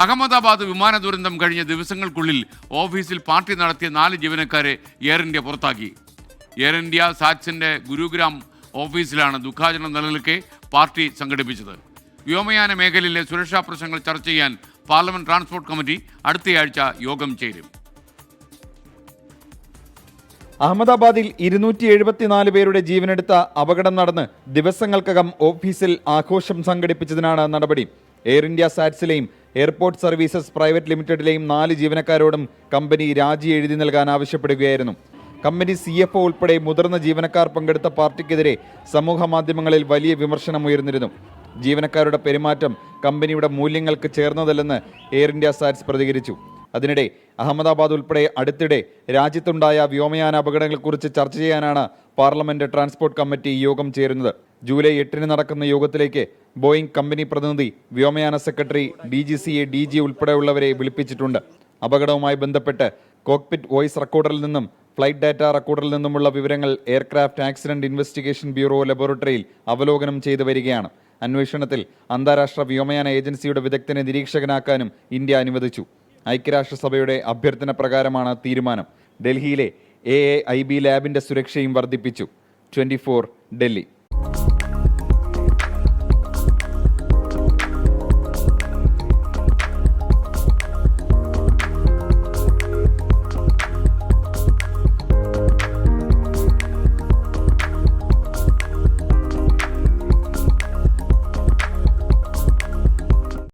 അഹമ്മദാബാദ് വിമാന ദുരന്തം കഴിഞ്ഞ ദിവസങ്ങൾക്കുള്ളിൽ ഓഫീസിൽ പാർട്ടി നടത്തിയ 4 ജീവനക്കാരെ എയർ ഇന്ത്യ പുറത്താക്കി. എയർ ഇന്ത്യ സാറ്റ്സിന്റെ ഗുരുഗ്രാം ഓഫീസിലാണ് ദുഃഖാചരണം നിലനിൽക്കെ പാർട്ടി സംഘടിപ്പിച്ചത്. വ്യോമയാന മേഖലയിലെ സുരക്ഷാ പ്രശ്നങ്ങൾ ചർച്ച ചെയ്യാൻ പാർലമെന്റ് ട്രാൻസ്പോർട്ട് കമ്മിറ്റി അടുത്തയാഴ്ച യോഗം ചേരും. അഹമ്മദാബാദിൽ 274 പേരുടെ ജീവനെടുത്ത അപകടം നടന്ന് ദിവസങ്ങൾക്കകം ഓഫീസിൽ ആഘോഷം സംഘടിപ്പിച്ചതിനാണ് നടപടി. എയർ ഇന്ത്യ സാറ്റ്സിലെയും എയർപോർട്ട് സർവീസസ് പ്രൈവറ്റ് ലിമിറ്റഡിലെയും 4 ജീവനക്കാരോടും കമ്പനി രാജി എഴുതി നൽകാൻ ആവശ്യപ്പെടുകയായിരുന്നു. കമ്പനി CFO ഉൾപ്പെടെ മുതിർന്ന ജീവനക്കാർ പങ്കെടുത്ത പാർട്ടിക്കെതിരെ സമൂഹ മാധ്യമങ്ങളിൽ വലിയ വിമർശനം ഉയർന്നിരുന്നു. ജീവനക്കാരുടെ പെരുമാറ്റം കമ്പനിയുടെ മൂല്യങ്ങൾക്ക് ചേർന്നതല്ലെന്ന് എയർ ഇന്ത്യ സാറ്റ്സ് പ്രതികരിച്ചു. അതിനിടെ അഹമ്മദാബാദ് ഉൾപ്പെടെ അടുത്തിടെ രാജ്യത്തുണ്ടായ വ്യോമയാന അപകടങ്ങളെക്കുറിച്ച് ചർച്ച ചെയ്യാനാണ് പാർലമെന്റ് ട്രാൻസ്പോർട്ട് കമ്മിറ്റി യോഗം ചേരുന്നത്. ജൂലൈ 8 നടക്കുന്ന യോഗത്തിലേക്ക് ബോയിംഗ് കമ്പനി പ്രതിനിധി, വ്യോമയാന സെക്രട്ടറി, DGCA, DG ഉൾപ്പെടെയുള്ളവരെ വിളിപ്പിച്ചിട്ടുണ്ട്. അപകടവുമായി ബന്ധപ്പെട്ട് കോക്പിറ്റ് വോയിസ് റെക്കോർഡറിൽ നിന്നും ഫ്ലൈറ്റ് ഡാറ്റ റെക്കോർഡറിൽ നിന്നുമുള്ള വിവരങ്ങൾ എയർക്രാഫ്റ്റ് ആക്സിഡന്റ് ഇൻവെസ്റ്റിഗേഷൻ ബ്യൂറോ ലബോറട്ടറിയിൽ അവലോകനം ചെയ്തു വരികയാണ്. അന്വേഷണത്തിൽ അന്താരാഷ്ട്ര വ്യോമയാന ഏജൻസിയുടെ വിദഗ്ധനെ നിരീക്ഷകനാക്കാനും ഇന്ത്യ അനുവദിച്ചു. ഐക്യരാഷ്ട്രസഭയുടെ അഭ്യർത്ഥന പ്രകാരമാണ് തീരുമാനം. ഡൽഹിയിലെ AAIB ലാബിന്റെ സുരക്ഷയും വർദ്ധിപ്പിച്ചു. 24 ഡൽഹി.